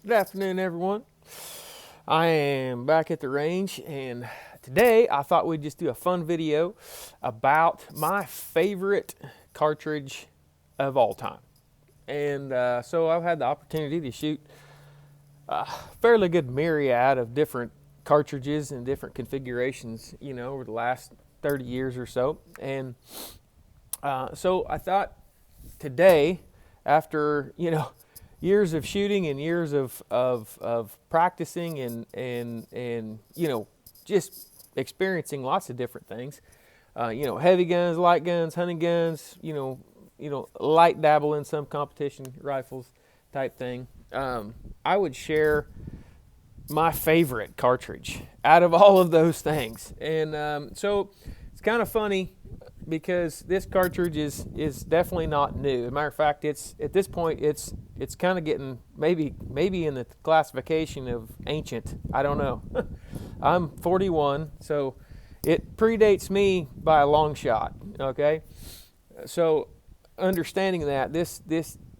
Good afternoon, everyone. I am back at the range, and today I thought we'd just do a fun video about my favorite cartridge of all time. And so I've had the opportunity to shoot a fairly good myriad of different cartridges and different configurations, over the last 30 years or so. And so I thought today, after, years of shooting and years of practicing and just experiencing lots of different things, heavy guns, light guns, hunting guns, light dabble in some competition rifles type thing. I would share my favorite cartridge out of all of those things. And so it's kind of funny because this cartridge is definitely not new. As a matter of fact, it's at this point it's kind of getting maybe in the classification of ancient. I don't know. I'm 41, so it predates me by a long shot. Okay, so understanding that this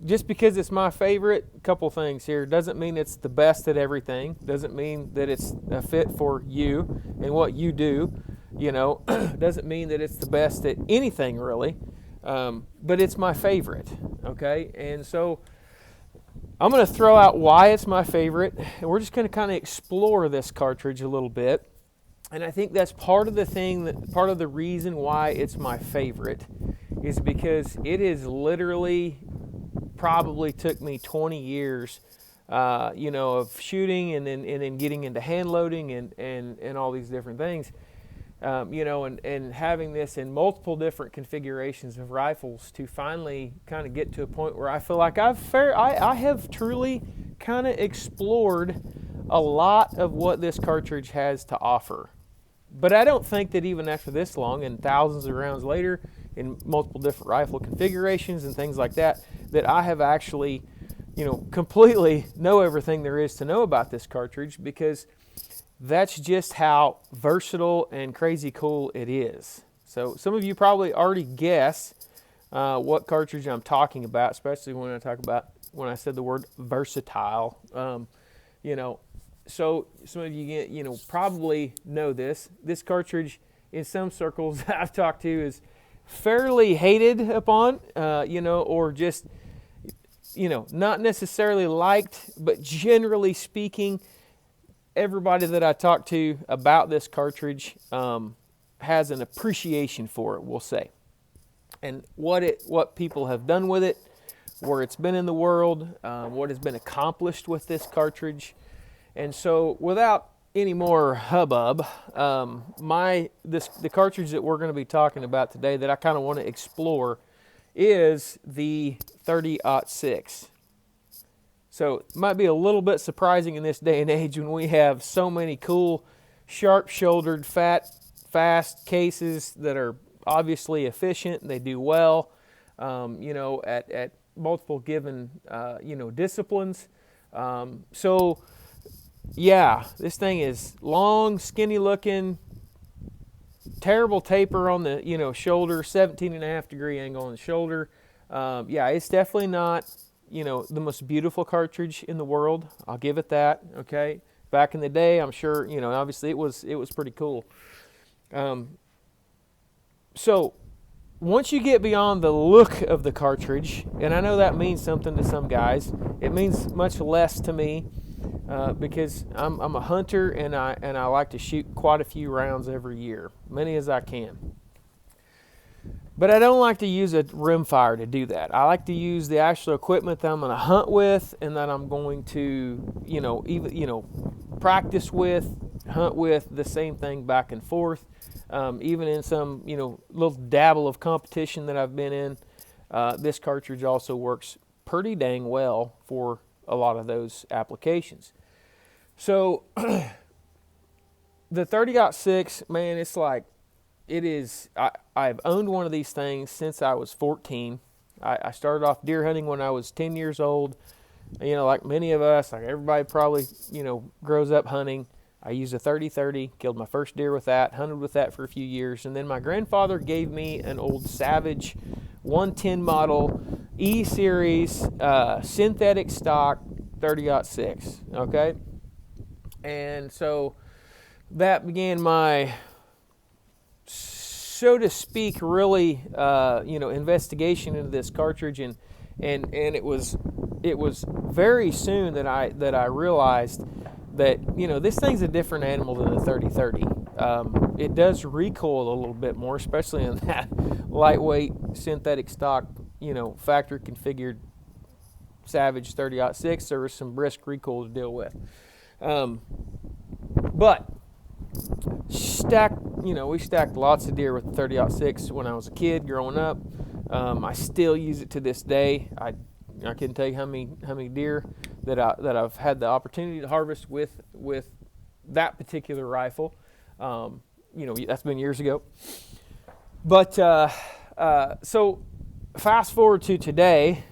just because it's my favorite, a couple things here, doesn't mean it's the best at everything. Doesn't mean that it's a fit for you and what you do. Doesn't mean that it's the best at anything really, but it's my favorite. Okay, and so I'm going to throw out why it's my favorite, and we're just going to kind of explore this cartridge a little bit. And I think that's part of the reason why it's my favorite is because it is literally probably took me 20 years, of shooting and then getting into hand loading and all these different things. And having this in multiple different configurations of rifles to finally kind of get to a point where I feel like I have truly kind of explored a lot of what this cartridge has to offer. But I don't think that even after this long and thousands of rounds later in multiple different rifle configurations and things like that, that I have actually, completely know everything there is to know about this cartridge, because that's just how versatile and crazy cool it is. So some of you probably already guess what cartridge I'm talking about, especially when I said the word versatile. So some of you probably know this. This cartridge, in some circles that I've talked to, is fairly hated upon, or just, not necessarily liked, but generally speaking, everybody that I talk to about this cartridge has an appreciation for it, we'll say. And what people have done with it, where it's been in the world, what has been accomplished with this cartridge. And so without any more hubbub, the cartridge that we're going to be talking about today that I kind of want to explore is the 30-06. So it might be a little bit surprising in this day and age when we have so many cool, sharp-shouldered, fast cases that are obviously efficient and they do well, at multiple given, disciplines. Yeah, this thing is long, skinny-looking, terrible taper on the, shoulder, 17.5-degree angle on the shoulder. It's definitely not, the most beautiful cartridge in the world. I'll give it that, okay? Back in the day, I'm sure, obviously it was pretty cool. So once you get beyond the look of the cartridge, and I know that means something to some guys, it means much less to me, because I'm a hunter and I like to shoot quite a few rounds every year, many as I can. But I don't like to use a rimfire to do that. I like to use the actual equipment that I'm going to hunt with and that I'm going to, practice with, hunt with, the same thing back and forth. Even in some, little dabble of competition that I've been in, this cartridge also works pretty dang well for a lot of those applications. So the 30-06, man, it's like, it is, I've owned one of these things since I was 14. I started off deer hunting when I was 10 years old. Like many of us, like everybody probably, grows up hunting. I used a 30-30, killed my first deer with that, hunted with that for a few years. And then my grandfather gave me an old Savage 110 model E-Series synthetic stock .30-06, okay? And so that began my, so to speak, really, investigation into this cartridge, and it was very soon that I realized that, this thing's a different animal than the 30-30. It does recoil a little bit more, especially in that lightweight synthetic stock, factory configured Savage 30-06. There was some brisk recoil to deal with. But we stacked lots of deer with the 30-06 when I was a kid growing up. I still use it to this day. I couldn't tell you how many deer that I've had the opportunity to harvest with that particular rifle. That's been years ago. But so fast forward to today.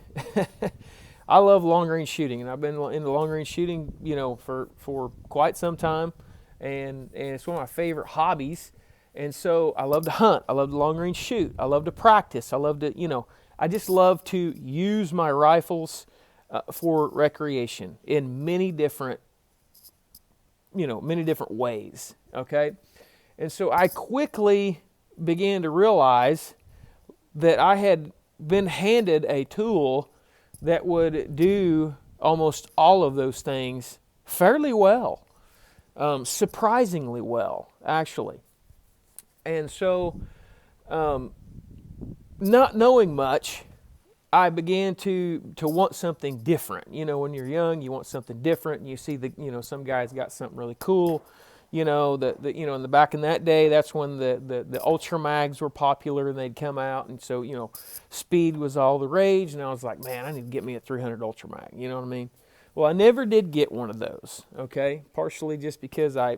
I love long range shooting, and I've been into long range shooting, for quite some time, and it's one of my favorite hobbies. And so I love to hunt. I love to long range shoot. I love to practice. I love to, I just love to use my rifles for recreation in many different ways. Okay. And so I quickly began to realize that I had been handed a tool that would do almost all of those things fairly well, surprisingly well, actually. And so, not knowing much, I began to want something different. When you're young, you want something different, and you see some guys got something really cool. In the back in that day, that's when the ultra mags were popular and they'd come out, and so speed was all the rage. And I was like, man, I need to get me a 300 ultra mag. You know what I mean? Well, I never did get one of those. Okay, partially just because I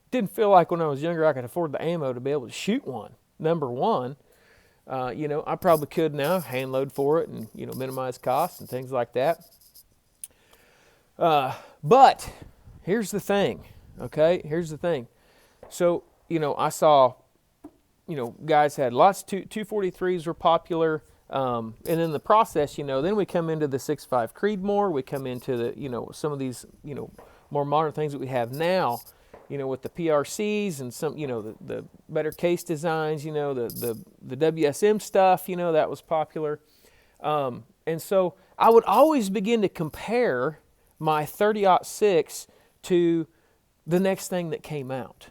didn't feel like when I was younger I could afford the ammo to be able to shoot one. Number one, I probably could now hand load for it and minimize costs and things like that. But here's the thing. Okay, here's the thing. So, I saw, guys had lots, 243s were popular. And in the process, then we come into the 6.5 Creedmoor. We come into the, some of these, more modern things that we have now, with the PRCs and some, the better case designs, the WSM stuff, that was popular. And so I would always begin to compare my 30-06 to the next thing that came out,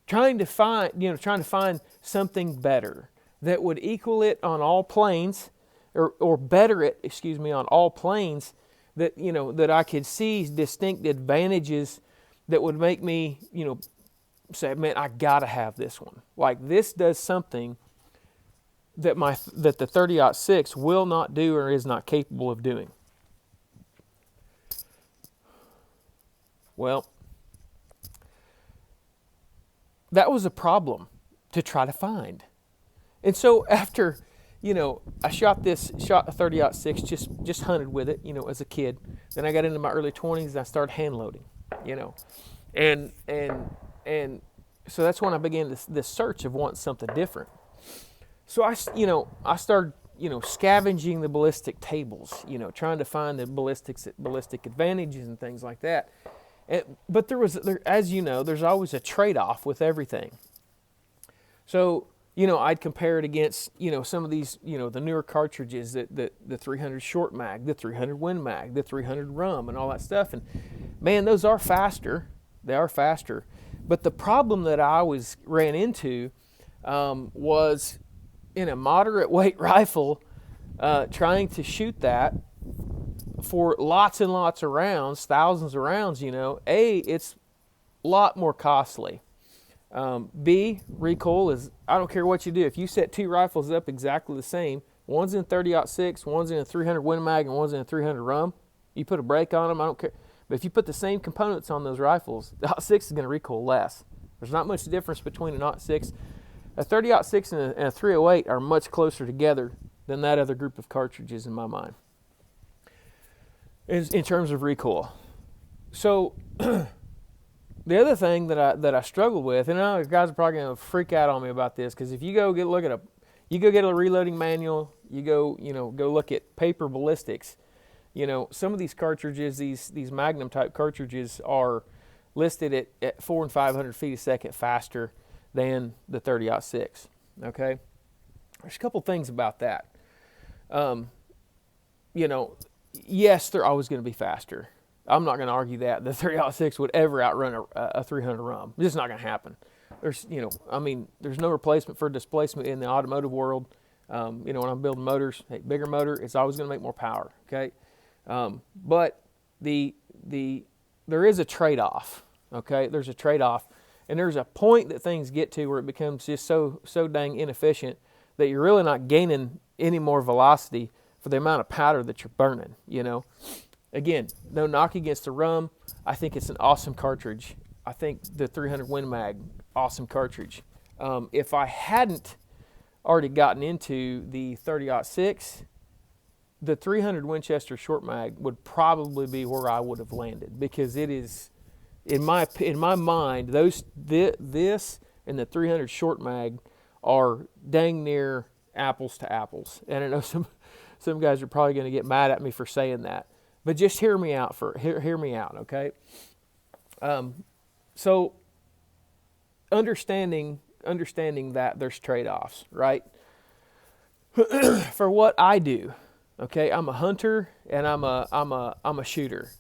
trying to find something better that would equal it on all planes, or better it, on all planes, that that I could see distinct advantages that would make me say, man, I gotta have this one. Like, this does something that the 30-06 will not do or is not capable of doing. Well, that was a problem to try to find. And so after, I shot a 30-06, just hunted with it, as a kid. Then I got into my early 20s and I started hand loading, and so that's when I began this search of wanting something different. So I started, scavenging the ballistic tables, trying to find the ballistic advantages and things like that. But as there's always a trade-off with everything. So, I'd compare it against, some of these, the newer cartridges, the 300 short mag, the 300 Win mag, the 300 rum, and all that stuff. And man, those are faster. They are faster. But the problem that I always ran into was in a moderate weight rifle, trying to shoot that for lots and lots of rounds, thousands of rounds, it's a lot more costly. B, recoil is, I don't care what you do. If you set two rifles up exactly the same, one's in 30-06, one's in a 300 Win mag, and one's in a 300 rum, you put a brake on them, I don't care. But if you put the same components on those rifles, the 06 is going to recoil less. There's not much difference between an 06. A 30-06 and a 308 are much closer together than that other group of cartridges in my mind, in terms of recoil. So the other thing that I struggled with, and I know guys are probably going to freak out on me about this, because if you go get a reloading manual, you go look at paper ballistics, You know, some of these cartridges, these Magnum type cartridges, are listed at 400 and 500 feet a second faster than the 30-06. Okay, there's a couple things about that. You know, yes, they're always going to be faster. I'm not going to argue that the 30-06 would ever outrun a 300 rum. It's just not going to happen. There's, you know, I mean, there's no replacement for displacement in the automotive world. You know, when I'm building motors, hey, bigger motor, it's always going to make more power. Okay, but there is a trade-off. Okay, there's a trade-off, and there's a point that things get to where it becomes just so dang inefficient that you're really not gaining any more velocity for the amount of powder that you're burning. You know, again, no knock against the rum. I think it's an awesome cartridge. I think the 300 Win Mag, awesome cartridge. If I hadn't already gotten into the 30-06, the 300 Winchester Short Mag would probably be where I would have landed, because it is, in my mind, this and the 300 Short Mag are dang near apples to apples. And I know some guys are probably going to get mad at me for saying that, but just hear me out, okay? So understanding that there's trade-offs, right? For what I do, okay, I'm a hunter and I'm a shooter,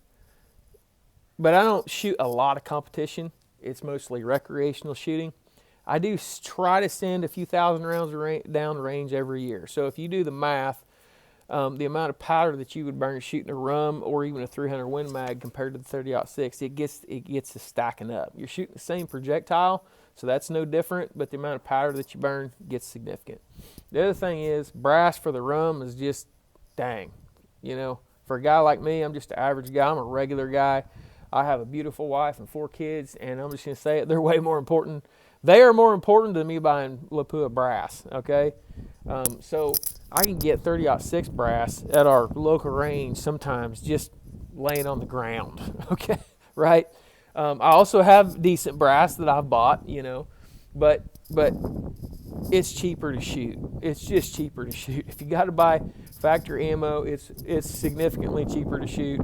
but I don't shoot a lot of competition. It's mostly recreational shooting. I do try to send a few thousand rounds down range every year. So if you do the math, the amount of powder that you would burn shooting a rum or even a 300 Win Mag compared to the 30-06, it gets to stacking up. You're shooting the same projectile, so that's no different, but the amount of powder that you burn gets significant. The other thing is, brass for the rum is just, dang. You know, for a guy like me, I'm just an average guy. I'm a regular guy. I have a beautiful wife and 4 kids, and I'm just going to say it, they're way more important. They are more important than me buying Lapua brass, okay? So I can get 30-06 brass at our local range sometimes just laying on the ground, okay, right? I also have decent brass that I've bought, you know, but it's cheaper to shoot. It's just cheaper to shoot. If you got to buy factory ammo, it's significantly cheaper to shoot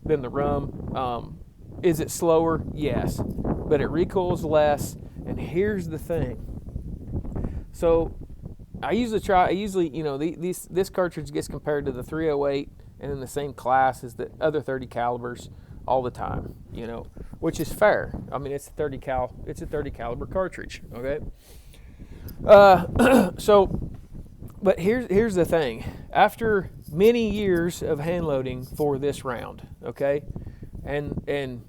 than the rum. Is it slower? Yes, but it recoils less. And here's the thing. So I usually, you know, this cartridge gets compared to the 308 and in the same class as the other 30 calibers all the time, you know, which is fair. I mean, it's a 30 caliber cartridge, okay? But here's the thing. After many years of hand loading for this round, okay, and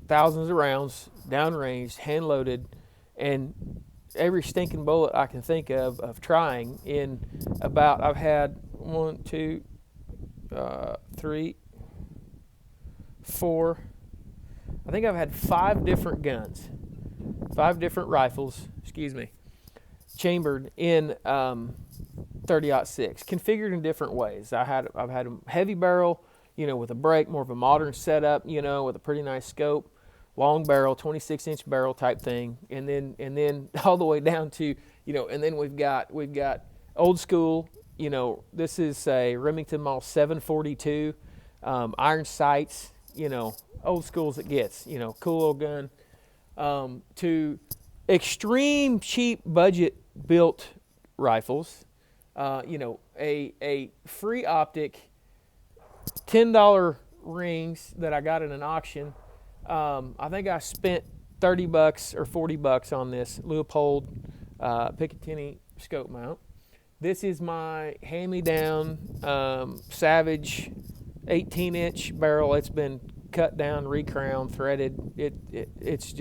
thousands of rounds downrange, hand loaded, and every stinking bullet I can think of trying in about, I've had 1, 2, 3, 4, I think I've had 5 different guns, 5 different rifles, chambered in 30-06, configured in different ways. I've had a heavy barrel, you know, with a break, more of a modern setup, you know, with a pretty nice scope, long barrel, 26-inch barrel type thing, and then all the way down to, you know, and then we've got old school, you know, this is a Remington Model 742, iron sights, you know, old school as it gets, you know, cool little gun, to extreme cheap budget built rifles, you know, a free optic $10 rings that I got in an auction. I think I spent $30 or $40 on this Leupold Picatinny scope mount. This is my hand-me-down Savage 18-inch barrel. It's been cut down, recrowned, threaded. It's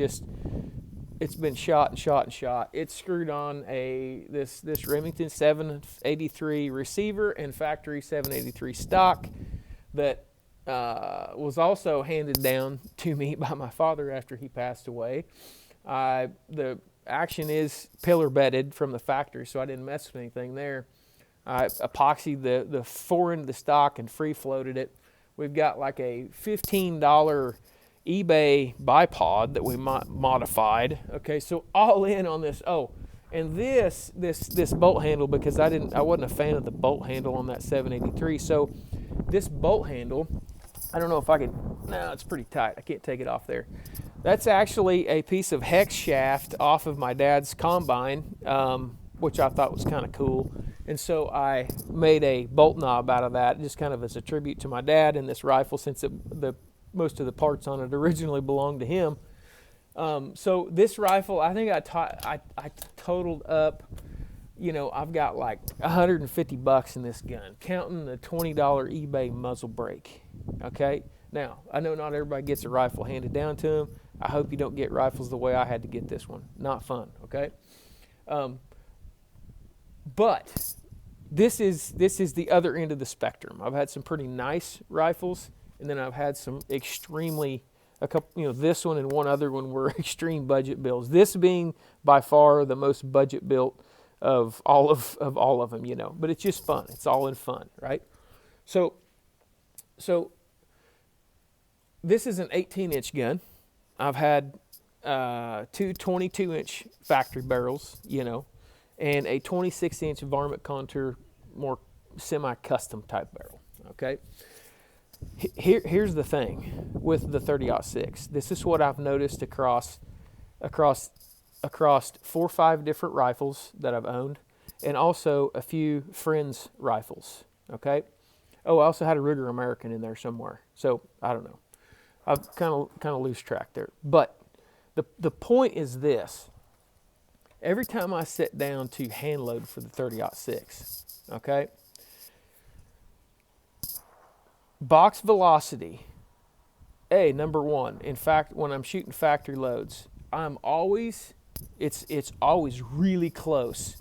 been shot and shot and shot. It's screwed on this Remington 783 receiver and factory 783 stock that was also handed down to me by my father after he passed away. The action is pillar bedded from the factory, so I didn't mess with anything there. I epoxied the fore end of the stock and free floated it. We've got like a $15 eBay bipod that we modified. Okay, so all in on this. Oh, and this bolt handle, because I wasn't a fan of the bolt handle on that 783. So this bolt handle, I don't know if I can, no, it's pretty tight. I can't take it off there. That's actually a piece of hex shaft off of my dad's combine, which I thought was kind of cool. And so I made a bolt knob out of that, just kind of as a tribute to my dad and this rifle, since most of the parts on it originally belonged to him. So this rifle, I think I totaled up, I've got like $150 in this gun, counting the $20 eBay muzzle brake. Okay. Now, I know not everybody gets a rifle handed down to them. I hope you don't get rifles the way I had to get this one. Not fun. Okay. But this is the other end of the spectrum. I've had some pretty nice rifles, and then I've had some extremely, a couple, this one and one other one were extreme budget builds. This being by far the most budget built of all of them, But it's just fun. It's all in fun, right? So this is an 18-inch gun. I've had two 22-inch factory barrels, and a 26-inch varmint contour, more semi-custom type barrel. Okay. Here's the thing with the 30-06. This is what I've noticed across 4 or 5 different rifles that I've owned, and also a few friends' rifles. Okay. Oh, I also had a Ruger American in there somewhere. So I don't know. I've kind of lose track there. But the point is this. Every time I sit down to hand load for the 30-06, okay, box velocity, number one. In fact, when I'm shooting factory loads, it's always really close.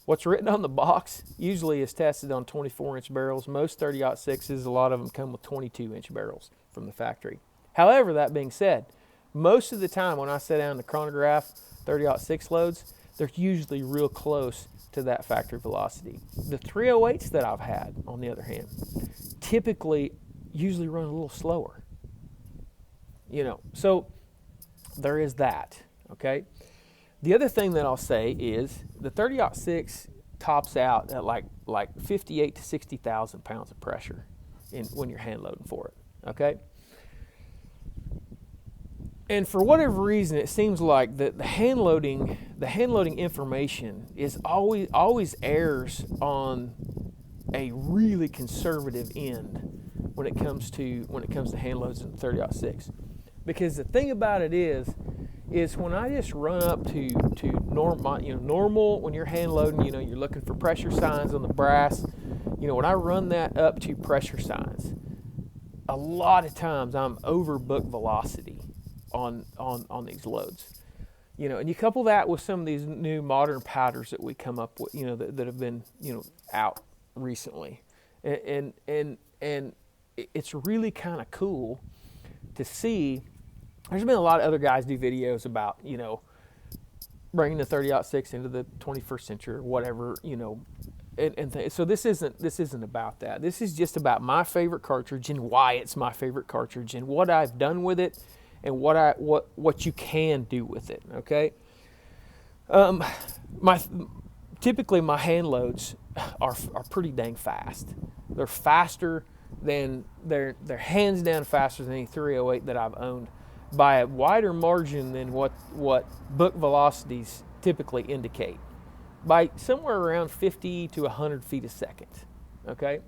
What's written on the box usually is tested on 24-inch barrels. Most 30-06s, a lot of them come with 22-inch barrels from the factory. However, that being said, most of the time when I sit down to chronograph 30-06 loads, they're usually real close to that factory velocity. The 308s that I've had, on the other hand, typically usually run a little slower. So there is that, okay? The other thing that I'll say is the 30-06 tops out at like 58 to 60,000 pounds of pressure when you're hand loading for it, okay? And for whatever reason, it seems like the hand loading information is always errs on a really conservative end when it comes to hand loads in the 30-06. Because the thing about it is when I just run up to normal when you're hand loading, you're looking for pressure signs on the brass. When I run that up to pressure signs, a lot of times I'm over book velocity on these loads, and you couple that with some of these new modern powders that we come up with, that have been, out recently, and it's really kind of cool to see. There's been a lot of other guys do videos about, bringing the 30-06 into the 21st century or whatever, so this isn't about that. This is just about my favorite cartridge and why it's my favorite cartridge and what I've done with it and what you can do with it. Okay. Typically my hand loads are pretty dang fast. They're faster than they're hands down faster than any 308 that I've owned by a wider margin than what book velocities typically indicate, by somewhere around 50 to 100 feet a second. Okay.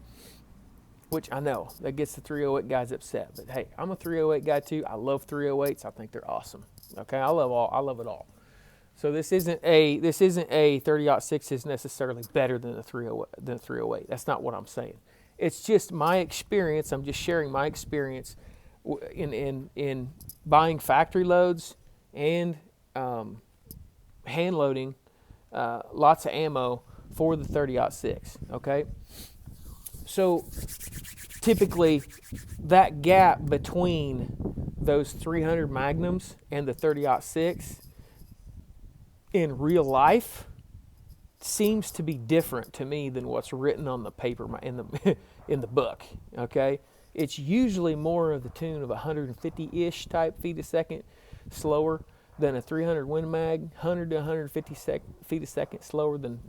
Which I know that gets the 308 guys upset, but hey, I'm a 308 guy too. I love 308s. I think they're awesome. Okay, I love it all. So this isn't a 30-06 is necessarily better than the 308. That's not what I'm saying. It's just my experience. I'm just sharing my experience in buying factory loads and hand loading lots of ammo for the 30-06. Okay. So typically that gap between those 300 Magnums and the 30-06 in real life seems to be different to me than what's written on the paper in the book. Okay, it's usually more of the tune of 150-ish type feet a second slower than a 300 Win Mag, 100 to 150 feet a second slower than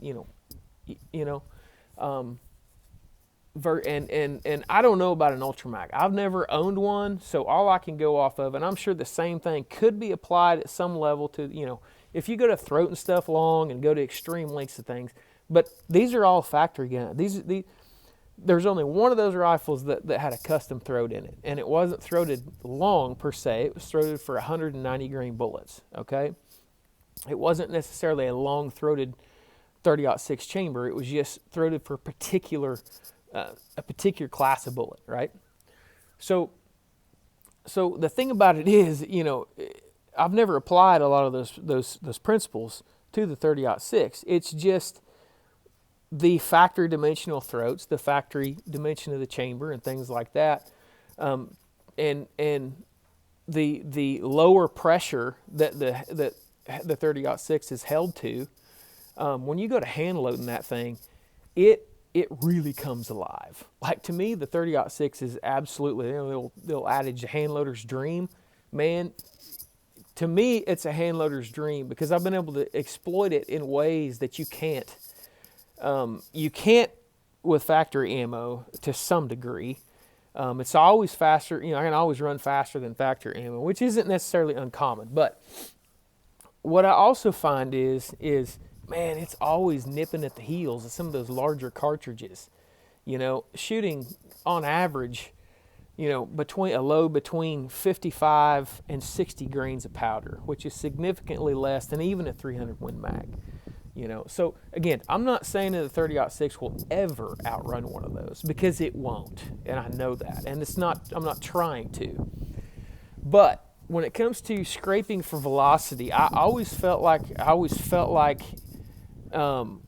and I don't know about an Ultramag. I've never owned one, so all I can go off of, and I'm sure the same thing could be applied at some level to, if you go to throat and stuff long and go to extreme lengths of things. But these are all factory guns. There's only one of those rifles that had a custom throat in it, and it wasn't throated long per se. It was throated for 190 grain bullets. Okay, it wasn't necessarily a long throated 30-06 chamber. It was just throated for a particular class of bullet, right? So the thing about it is, I've never applied a lot of those principles to the 30-06. It's just the factory dimensional throats, the factory dimension of the chamber, and things like that, and the lower pressure that the 30-06 is held to. When you go to hand loading that thing, it really comes alive. Like, to me, the 30-06 is absolutely, the little adage, the hand loader's dream. Man, to me, it's a hand loader's dream because I've been able to exploit it in ways that you can't. You can't with factory ammo to some degree. It's always faster. I can always run faster than factory ammo, which isn't necessarily uncommon. But what I also find is man, it's always nipping at the heels of some of those larger cartridges. Shooting on average, between 55 and 60 grains of powder, which is significantly less than even a 300 Win Mag. So again, I'm not saying that the 30-06 will ever outrun one of those, because it won't, and I know that, and I'm not trying to. But when it comes to scraping for velocity, I always felt like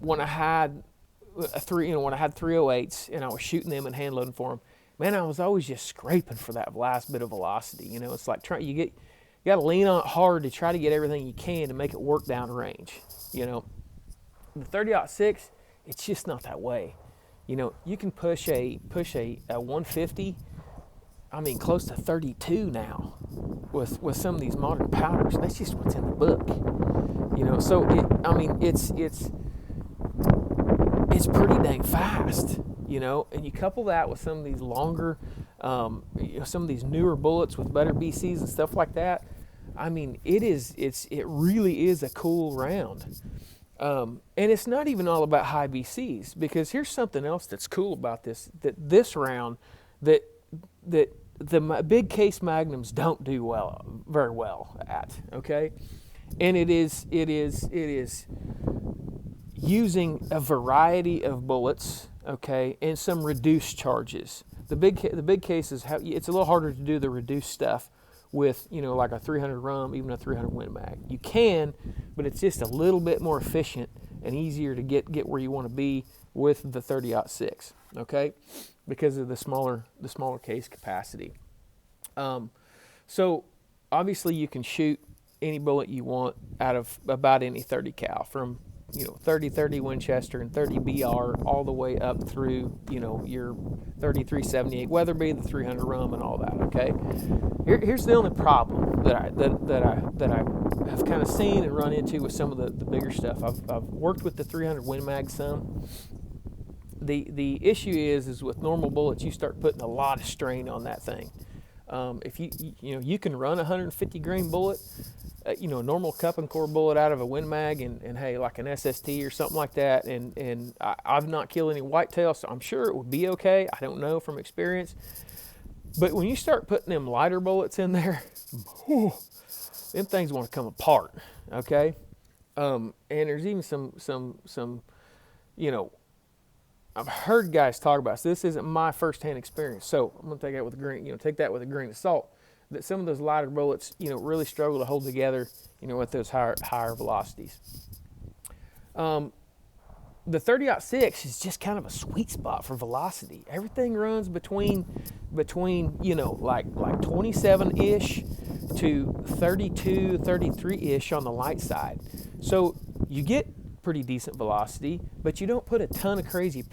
when I had when I had 308s and I was shooting them and hand loading for them, man, I was always just scraping for that last bit of velocity. It's like you got to lean on it hard to try to get everything you can to make it work down range. The 30-06, it's just not that way. You can push a 150, close to 32 now with some of these modern powders. That's just what's in the book. So it's pretty dang fast, and you couple that with some of these longer, some of these newer bullets with better BCs and stuff like that. It really is a cool round. And it's not even all about high BCs, because here's something else that's cool about this round that the big case magnums don't do very well at, okay? And it is using a variety of bullets, okay, and some reduced charges. The big cases, it's a little harder to do the reduced stuff with, like a 300 rum, even a 300 Win Mag. You can, but it's just a little bit more efficient and easier to get where you want to be with the 30-06, okay, because of the smaller case capacity. So obviously you can shoot any bullet you want out of about any 30 cal, from 30 Winchester and 30 BR all the way up through your 3378 Weatherby, the 300 rum, and all that. Okay, here's the only problem that I have kind of seen and run into with some of the bigger stuff. I've worked with the 300 Win Mag some. The issue is with normal bullets, you start putting a lot of strain on that thing. If you can run a 150 grain bullet, a normal cup and core bullet out of a Win Mag, and hey, like an SST or something like that, and I've not killed any whitetail, so I'm sure it would be okay. I don't know from experience. But when you start putting them lighter bullets in there, them things want to come apart, okay? And there's even some I've heard guys talk about this. This isn't my firsthand experience, so I'm gonna take that with a grain of salt. That some of those lighter bullets, really struggle to hold together, with those higher velocities. The 30-06 is just kind of a sweet spot for velocity. Everything runs between like 27-ish to 32, 33-ish on the light side. So you get pretty decent velocity, but you don't put a ton of crazy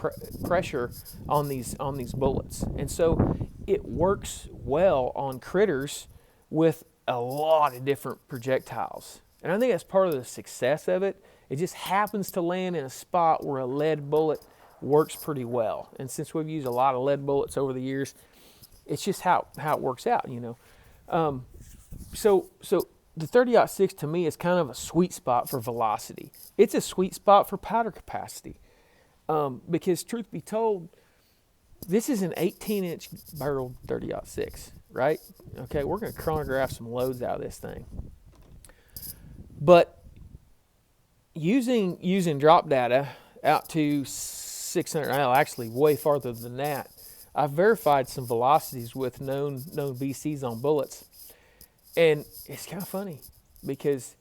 pressure on these bullets, and so it works well on critters with a lot of different projectiles. And I think that's part of the success of it. It just happens to land in a spot where a lead bullet works pretty well. And since we've used a lot of lead bullets over the years, it's just how it works out, you know. So the 30-06 to me is kind of a sweet spot for velocity. It's a sweet spot for powder capacity, because truth be told, this is an 18-inch barrel 30-06, right? Okay, we're going to chronograph some loads out of this thing. But using drop data out to 600, actually way farther than that, I've verified some velocities with known VCs on bullets. And it's kind of funny because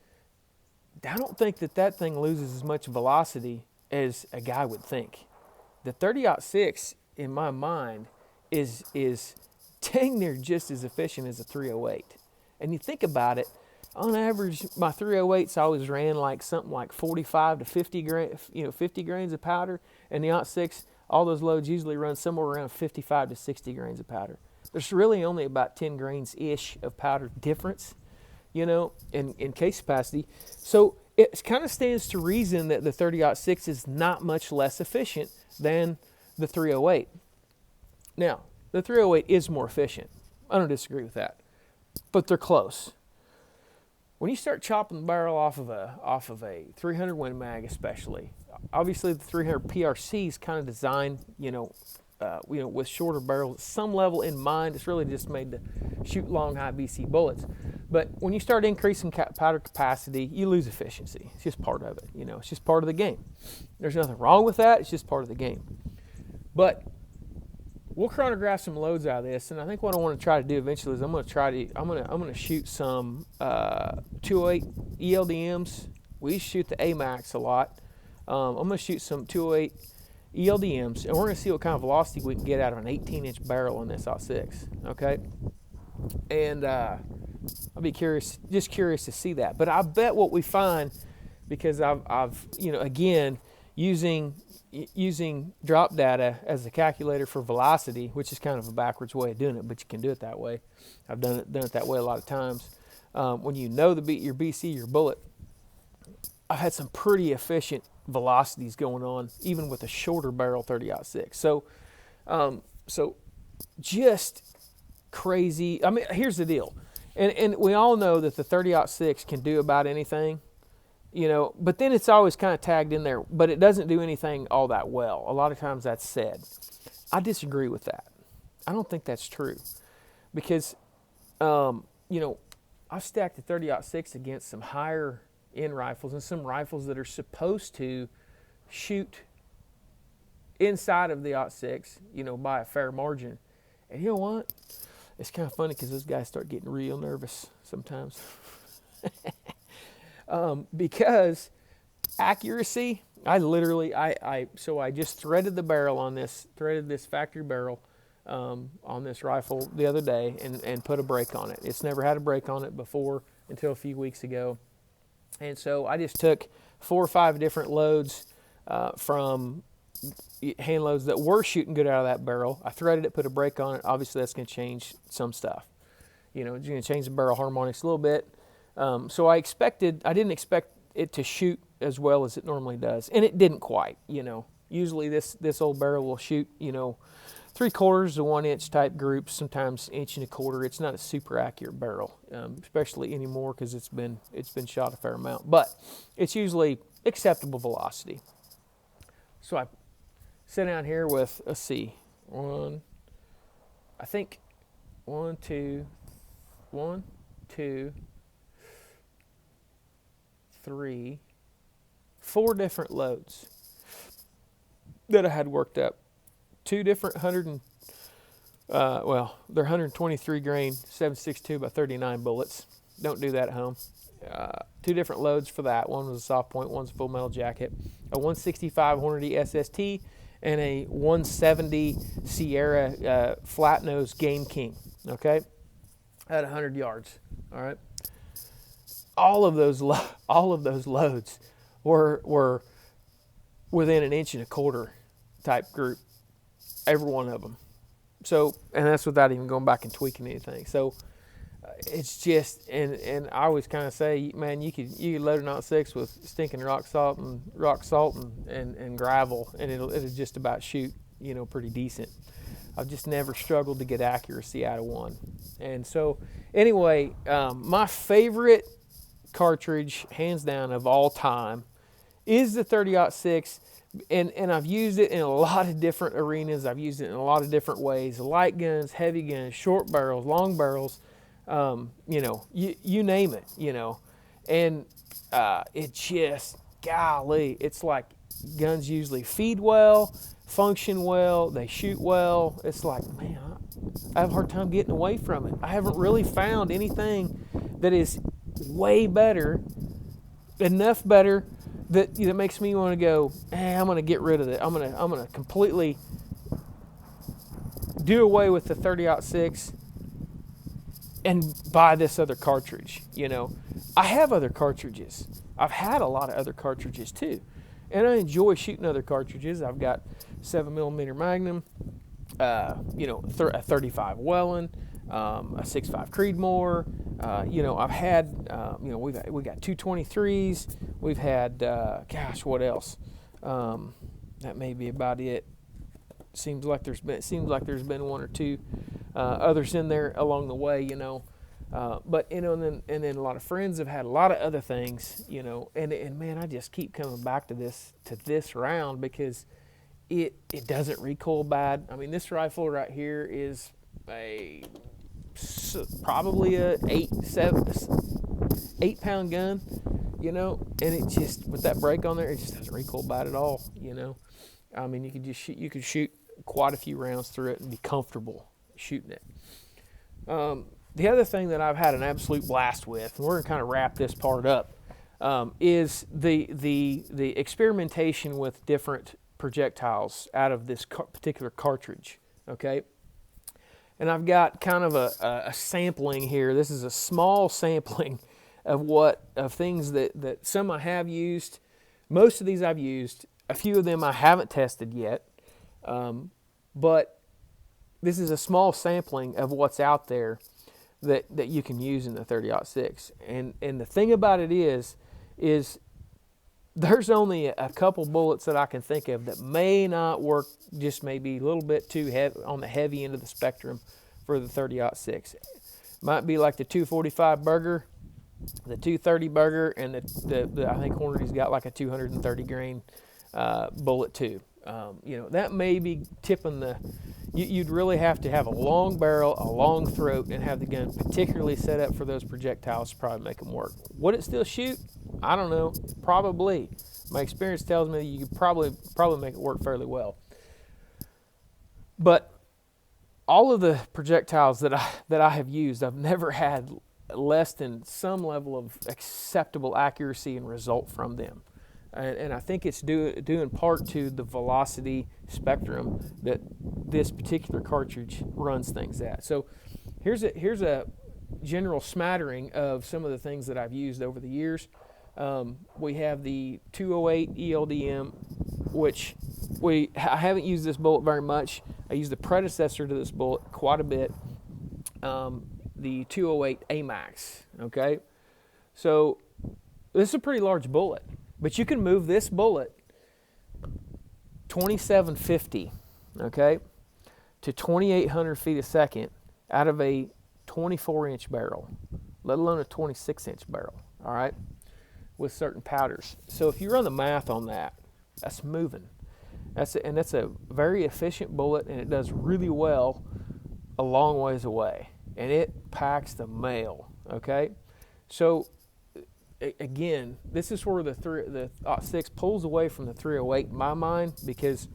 I don't think that thing loses as much velocity as a guy would think. The 30-06, in my mind, is dang near just as efficient as a 308. And you think about it, on average, my 308s always ran like something like 45 to 50 grains of powder, and the 06, all those loads usually run somewhere around 55 to 60 grains of powder. There's really only about 10 grains-ish of powder difference, you know, in case capacity. So it kind of stands to reason that the 30-06 is not much less efficient than the 308. Now, the 308 is more efficient. I don't disagree with that, but they're close. When you start chopping the barrel off of a 300 Win Mag, especially, obviously the 300 PRC is kind of designed, with shorter barrels, some level in mind. It's really just made to shoot long, high BC bullets. But when you start increasing powder capacity, you lose efficiency. It's just part of it. You know, it's just part of the game. There's nothing wrong with that. It's just part of the game. But we'll chronograph some loads out of this, and I think what I want to try to do eventually is I'm going to shoot some 208 ELDMs. We used to shoot the AMAX a lot. I'm going to shoot some 208 ELDMs, and we're going to see what kind of velocity we can get out of an 18-inch barrel on this 06. Okay, and I'll be curious to see that. But I bet what we find, because I've again using drop data as a calculator for velocity, which is kind of a backwards way of doing it, but you can do it that way. I've done it that way a lot of times. When you know your BC, your bullet, I've had some pretty efficient velocities going on, even with a shorter barrel 30-06. So just crazy. I mean, here's the deal, and we all know that the 30-06 can do about anything. You know, but then it's always kind of tagged in there, but it doesn't do anything all that well. A lot of times that's said. I disagree with that. I don't think that's true, because, I've stacked the 30-06 against some higher end rifles and some rifles that are supposed to shoot inside of the 06, by a fair margin. And you know what? It's kind of funny because those guys start getting real nervous sometimes. Because accuracy, I just threaded the barrel on this, factory barrel on this rifle the other day and put a brake on it. It's never had a brake on it before until a few weeks ago. And so I just took 4 or 5 different loads from hand loads that were shooting good out of that barrel. I threaded it, put a brake on it. Obviously that's going to change some stuff. It's going to change the barrel harmonics a little bit. So I didn't expect it to shoot as well as it normally does, and it didn't quite. Usually this old barrel will shoot 3/4 to 1 inch type groups, sometimes 1 1/4. It's not a super accurate barrel, especially anymore because it's been shot a fair amount, but it's usually acceptable velocity. So I sit down here with, let's see, 1, 2, 3, 4 different loads that I had worked up. 2 different they're 123 grain 7.62 by 39 bullets. Don't do that at home. 2 different loads for that. One was a soft point, one's a full metal jacket. A 165 Hornady SST and a 170 Sierra flat nose Game King. Okay, at 100 yards. All right. All of those loads were within 1 1/4 type group, every one of them. So, and that's without even going back and tweaking anything. So, it's just, and I always kind of say, man, you could load a 0.6 with stinking rock salt and gravel, and it'll just about shoot, pretty decent. I've just never struggled to get accuracy out of one. And so, anyway, my favorite cartridge, hands down, of all time, is the 30-06. And I've used it in a lot of different arenas. I've used it in a lot of different ways: light guns, heavy guns, short barrels, long barrels. You name it. And it just, golly, it's like guns usually feed well, function well, they shoot well. It's like, man, I have a hard time getting away from it. I haven't really found anything that is way better, enough better, that makes me want to go, hey, I'm going to get rid of it. I'm going to completely do away with the 30-06 and buy this other cartridge. I have other cartridges. I've had a lot of other cartridges too, and I enjoy shooting other cartridges. I've got 7mm Magnum, a 35 Wellen, a 6.5 Creedmoor. I've had, we got 223s. We've had, what else? That may be about it. Seems like there's been one or two others in there along the way, But and then a lot of friends have had a lot of other things, and man, I just keep coming back to this round because it doesn't recoil bad. I mean, this rifle right here is probably a 8-pound gun, and it just, with that brake on there, it just doesn't recoil bad at all. I mean, you could shoot quite a few rounds through it and be comfortable shooting it. The other thing that I've had an absolute blast with, and we're going to kind of wrap this part up, is the experimentation with different projectiles out of this particular cartridge. Okay, and I've got kind of a sampling here. This is a small sampling of things that some I have used. Most of these I've used. A few of them I haven't tested yet, but this is a small sampling of what's out there that you can use in the 30-06. And the thing about it is there's only a couple bullets that I can think of that may not work, just maybe a little bit too heavy, on the heavy end of the spectrum for the 30-06. Might be like the 245 Burger, the 230 Burger, and the I think Hornady's got like a 230 grain bullet too. That may be tipping you'd really have to have a long barrel, a long throat, and have the gun particularly set up for those projectiles to probably make them work. Would it still shoot? I don't know. Probably. My experience tells me you could probably make it work fairly well. But all of the projectiles that I have used, I've never had less than some level of acceptable accuracy and result from them. And I think it's due in part to the velocity spectrum that this particular cartridge runs things at. So here's a general smattering of some of the things that I've used over the years. We have the 208 ELDM, which I haven't used this bullet very much. I used the predecessor to this bullet quite a bit, the 208 AMAX. Okay, so this is a pretty large bullet. But you can move this bullet 2750, okay, to 2,800 feet a second out of a 24-inch barrel, let alone a 26-inch barrel, all right, with certain powders. So if you run the math on that, that's moving. That's a very efficient bullet, and it does really well a long ways away, and it packs the mail, okay? So again, this is where the 06 pulls away from the 308 in my mind, because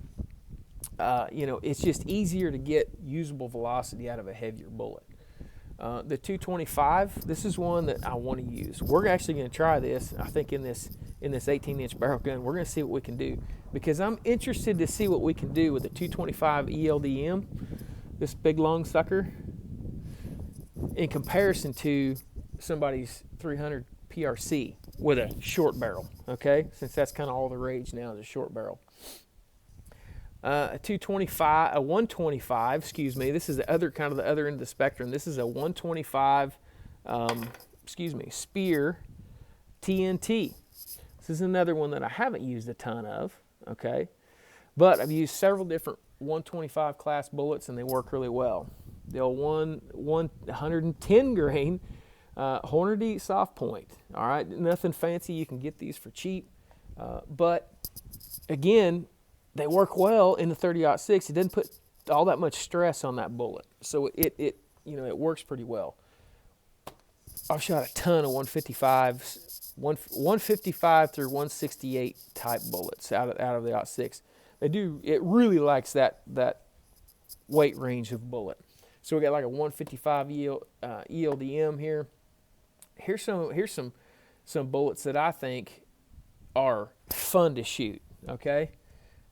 it's just easier to get usable velocity out of a heavier bullet. The 225, this is one that I want to use. We're actually going to try this. I think in this 18-inch barrel gun, we're going to see what we can do, because I'm interested to see what we can do with the 225 ELDM, this big long sucker, in comparison to somebody's 300 PRC with a short barrel, okay? Since that's kind of all the rage now, is a short barrel. A 125, excuse me, this is the other end of the spectrum. This is a 125 Spear TNT. This is another one that I haven't used a ton of, okay? But I've used several different 125 class bullets, and they work really well. The old 110 grain Hornady soft point. All right, nothing fancy. You can get these for cheap, but again, they work well in the 30-06. It doesn't put all that much stress on that bullet, so it works pretty well. I've shot a ton of 155s, 155 through 168 type bullets out of the .6. It really likes that weight range of bullet. So we got like a 155 ELDM here. Here's some bullets that I think are fun to shoot. Okay,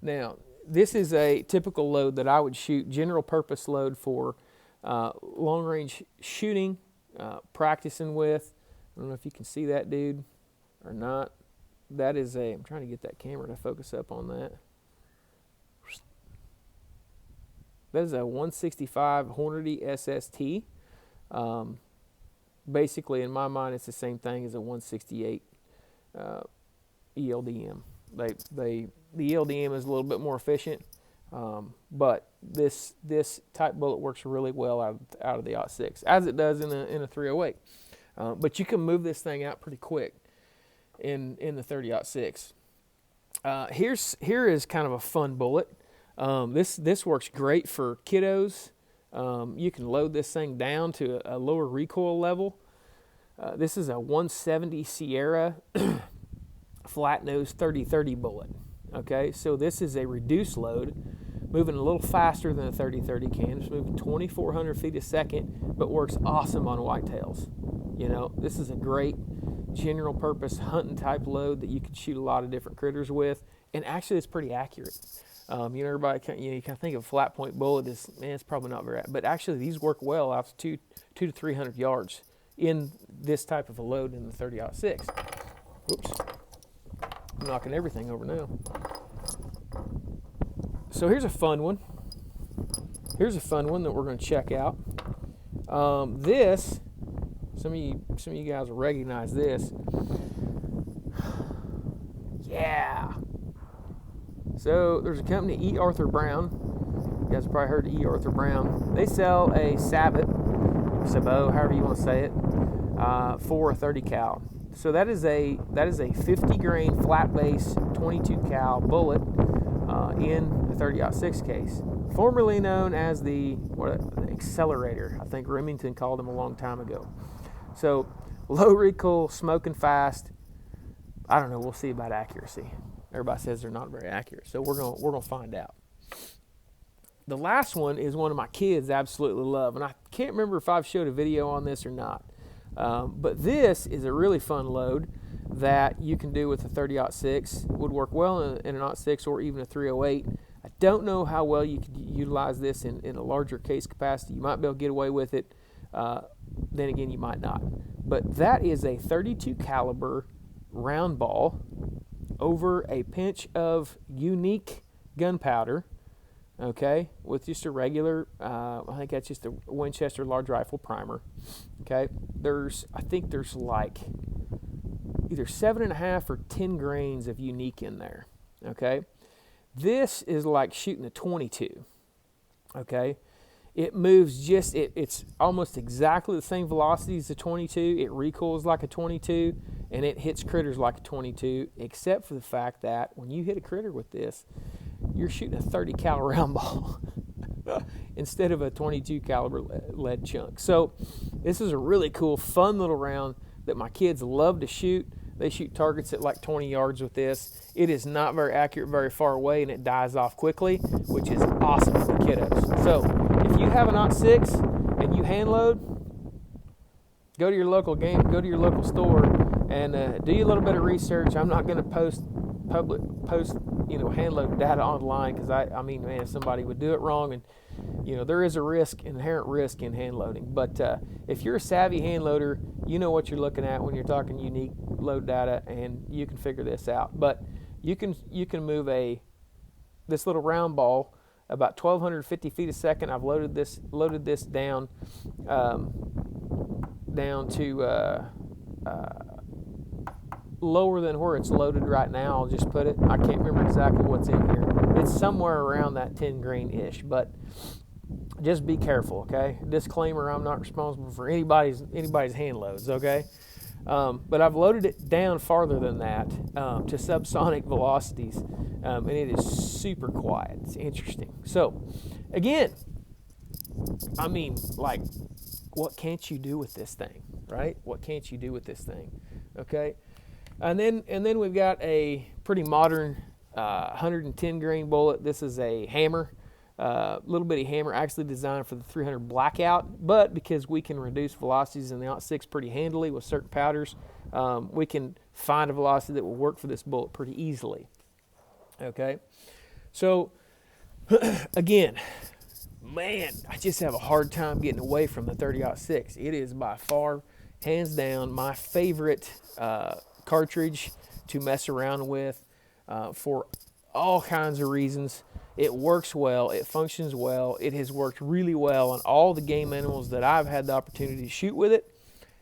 now this is a typical load that I would shoot, general purpose load for long range shooting, practicing with. I don't know if you can see that dude or not. That is I'm trying to get that camera to focus up on that. That is a 165 Hornady SST. Basically, in my mind, it's the same thing as a 168 ELDM. The ELDM is a little bit more efficient, but this type bullet works really well out of the .6, as it does in a 308. But you can move this thing out pretty quick in the 30-06. Here is kind of a fun bullet. This works great for kiddos. You can load this thing down to a lower recoil level. This is a 170 Sierra flat nose 30-30 bullet. Okay, so this is a reduced load, moving a little faster than a 30-30 can. It's moving 2,400 feet a second, but works awesome on whitetails. You know, this is a great general purpose hunting type load that you can shoot a lot of different critters with, and actually it's pretty accurate. Everybody you can think of a flat point bullet as, man, it's probably not very, but actually these work well out to 200 to 300 yards in this type of a load in the 30-06. Oops, I'm knocking everything over now. So here's a fun one. Here's a fun one that we're going to check out. This, some of you guys will recognize this. Yeah. So there's a company, E. Arthur Brown. You guys have probably heard of E. Arthur Brown. They sell a Sabot, however you want to say it, for a 30 cal. So that is a 50 grain flat base 22 cal bullet in the 30-06 case, formerly known as the Accelerator. I think Remington called them a long time ago. So low recoil, smoking fast. I don't know. We'll see about accuracy. Everybody says they're not very accurate, so we're gonna find out. The last one is one of my kids absolutely love, and I can't remember if I've showed a video on this or not. But this is a really fun load that you can do with a 30-06. Would work well in a 06 or even a 308. I don't know how well you could utilize this in a larger case capacity. You might be able to get away with it. Then again, you might not. But that is a 32 caliber round ball over a pinch of unique gunpowder, okay, with just a regular, I think that's just a Winchester large rifle primer, okay. I think there's like either 7.5 or 10 grains of unique in there, okay. This is like shooting a 22, okay. It moves it's almost exactly the same velocity as a 22. It recoils like a 22, and it hits critters like a 22, except for the fact that when you hit a critter with this, you're shooting a 30 cal round ball instead of a 22 caliber lead chunk. So this is a really cool, fun little round that my kids love to shoot. They shoot targets at like 20 yards with this. It is not very accurate very far away, and it dies off quickly, which is awesome for the kiddos. So if you have an 06 and you hand load, go to your local store and do a little bit of research. I'm not going to post hand load data online, because I mean, man, if somebody would do it wrong, and there is a inherent risk in hand loading. But if you're a savvy hand loader, you know what you're looking at when you're talking unique load data, and you can figure this out. But you can move this little round ball about 1,250 feet a second. I've loaded this down down to lower than where it's loaded right now. I'll just put it. I can't remember exactly what's in here. It's somewhere around that 10 grain-ish, but just be careful, okay? Disclaimer, I'm not responsible for anybody's hand loads, okay? But I've loaded it down farther than that to subsonic velocities, and it is super quiet. It's interesting. So, again, I mean, like, what can't you do with this thing, right? What can't you do with this thing, okay? And then we've got a pretty modern 110 grain bullet. This is a hammer, little bitty hammer, actually designed for the 300 blackout. But because we can reduce velocities in the .6 pretty handily with certain powders, we can find a velocity that will work for this bullet pretty easily. Okay, so again, man, I just have a hard time getting away from the 30-06. It is by far, hands down, my favorite cartridge to mess around with for all kinds of reasons. It works well, it functions well, it has worked really well on all the game animals that I've had the opportunity to shoot with it,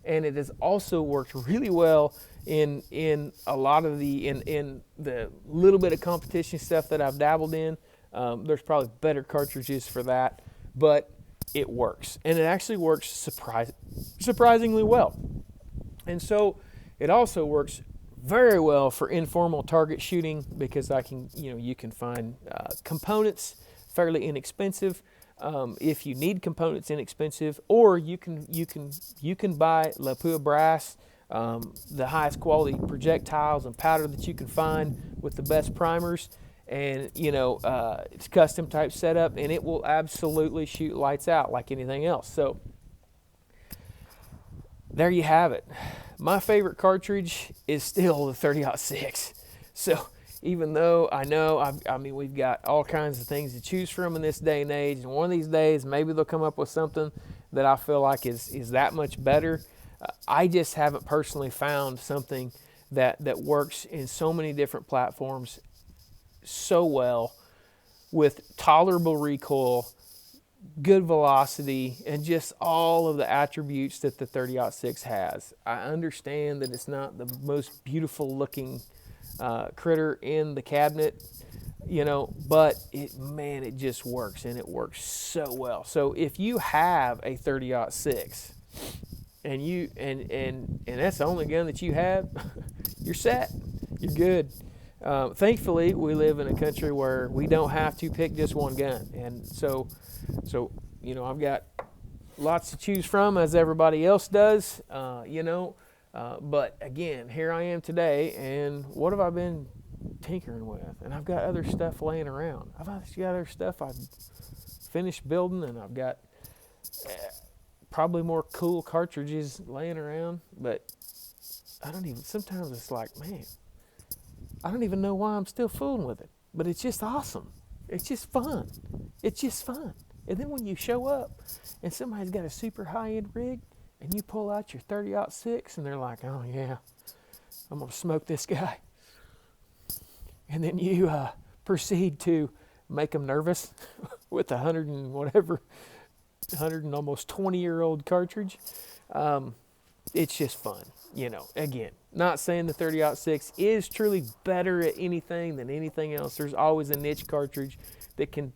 and it has also worked really well in a lot of in the little bit of competition stuff that I've dabbled in. There's probably better cartridges for that, but it works, and it actually works surprisingly well. And so it also works very well for informal target shooting because you can find components fairly inexpensive. If you need components inexpensive, or you can buy Lapua brass, the highest quality projectiles and powder that you can find with the best primers, and it's custom type setup, and it will absolutely shoot lights out like anything else. So there you have it. My favorite cartridge is still the 30-06. So even though I know, we've got all kinds of things to choose from in this day and age, and one of these days maybe they'll come up with something that I feel like is that much better. I just haven't personally found something that works in so many different platforms so well, with tolerable recoil, good velocity, and just all of the attributes that the 30-06 has. I understand that it's not the most beautiful looking critter in the cabinet, but it just works, and it works so well. So if you have a 30-06 and that's the only gun that you have, you're set. You're good. Thankfully, we live in a country where we don't have to pick just one gun, and so I've got lots to choose from, as everybody else does, but again, here I am today, and what have I been tinkering with? And I've got other stuff laying around. I've actually got other stuff I've finished building, and I've got probably more cool cartridges laying around, but sometimes it's like, man, I don't even know why I'm still fooling with it, but it's just awesome. It's just fun. It's just fun. And then when you show up and somebody's got a super high-end rig and you pull out your 30-06 and they're like, oh yeah, I'm going to smoke this guy. And then you proceed to make them nervous with a 100 and almost 20-year-old cartridge. It's just fun. Again, not saying the 30-06 is truly better at anything than anything else. There's always a niche cartridge that can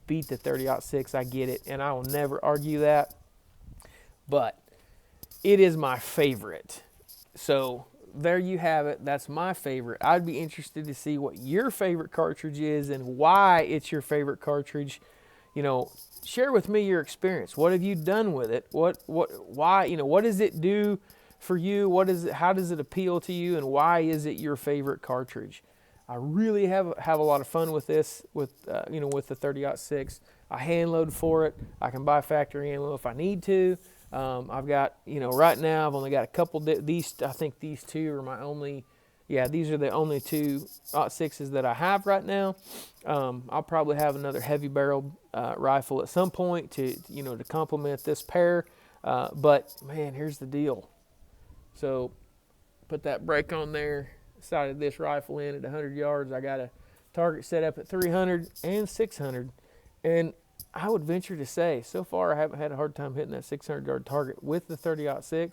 beat the 30-06. I get it, and I will never argue that. But it is my favorite. So there you have it. That's my favorite. I'd be interested to see what your favorite cartridge is and why it's your favorite cartridge. Share with me your experience. What have you done with it? Why? What does it do for you? How does it appeal to you, and why is it your favorite cartridge? I really have a lot of fun with this, with the 30-06. I hand load for it. I can buy factory ammo if I need to. I've got, right now I've only got a couple. These, I think these two are my only. Yeah, these are the only two 06s that I have right now. I'll probably have another heavy barrel rifle at some point to complement this pair. But man, here's the deal. So put that brake on there, sighted this rifle in at 100 yards. I got a target set up at 300 and 600. And I would venture to say, so far I haven't had a hard time hitting that 600-yard target with the 30-06,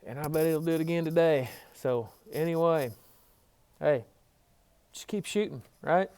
and I bet it'll do it again today. So anyway, hey, just keep shooting, right?